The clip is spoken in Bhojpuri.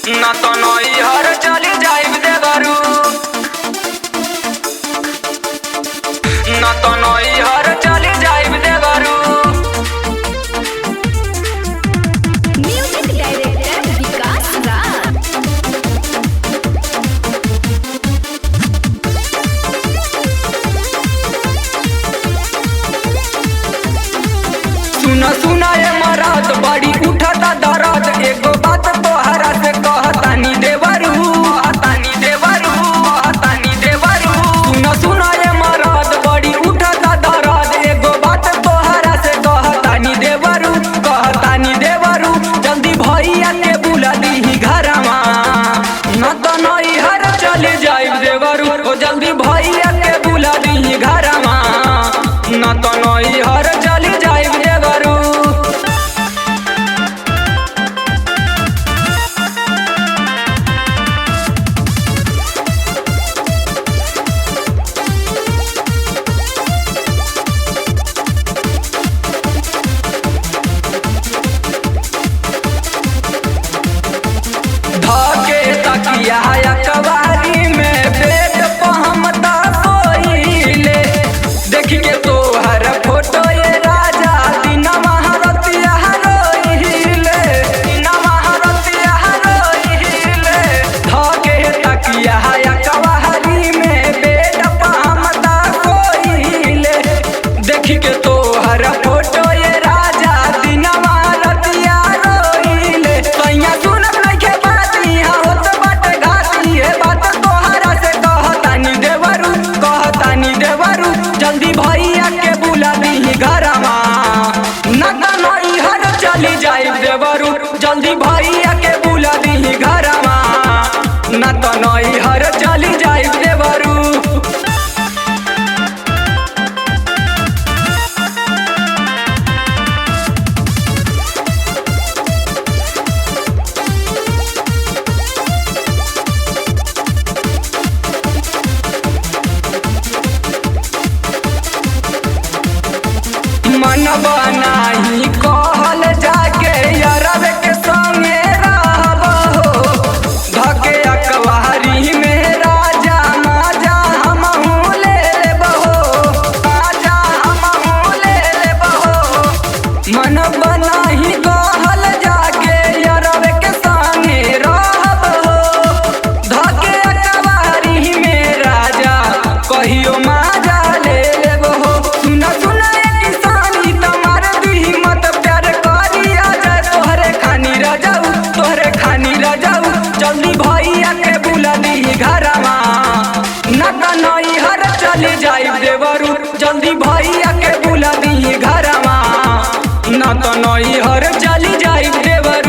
ना तो नैहर चली जाइब देवरू, ना तो नैहर चली जाइब देवरू। म्यूजिक डायरेक्टर विकास राज। सुना सुना ये मरात बड़ी उठता दर्द, एगो बात तोहरा से कहतानी देवरू, कहतानी देवरू, कहतानी देवरू। सुना सुना ये मरात बड़ी उठता दर्द, एगो बात तोहरा से कहतानी देवरू, कहतानी देवरू। जल्दी भैया के बुला दी घरमा, ना तो नैहर चले जाइब देवरू। ओ जल्दी भैया के बुला दी घरमा, ना तो नैहर चले जाइब देवरू। धके तकिया कवारी में बेड पहमता सोइले, देख के तोहर फोटो ये राजा दिन महारतिया रोइले, दिन महारतिया रोइले। धके तकिया कवारी में बेड पहमता सोइले, देख के तोहर फोटो ये राजा दिन महारतिया रोइले। तैया सुनत नइखे बात इहाँ होत बाटे घात, इहे बात तोहरा से कहतानी देवरू, कहतानी देवरू। जल्दी भैया के बुला दी घरमा, ना तो नैहर चली जाइब देवरू। जल्दी भैया के बुला दी घरमा, ना तो नैहर चली जाइब देवरू। मन बनाही कहल जाके यारब के संगे रहब हो, धके अकवारी में राजा माजा हमहू ले लेब हो, माजा हमहू ले लेब हो। मन बनाही कहल जाके यारब के संगे रहब हो, धके अकवारी में राजा कहियो माजा ले लेब हो। सुना सुना किसानी तमार दी मत प्यार करी आ जाए तोहरे खानी रह जाऊ, तोहरे खानी रह जाऊ। जल्दी भैया के बुला दी घरमा, ना तो नैहर चले जाइब देवरू। जल्दी भैया के बुला दी घरमा, ना तो नैहर चली जाइब देवरू।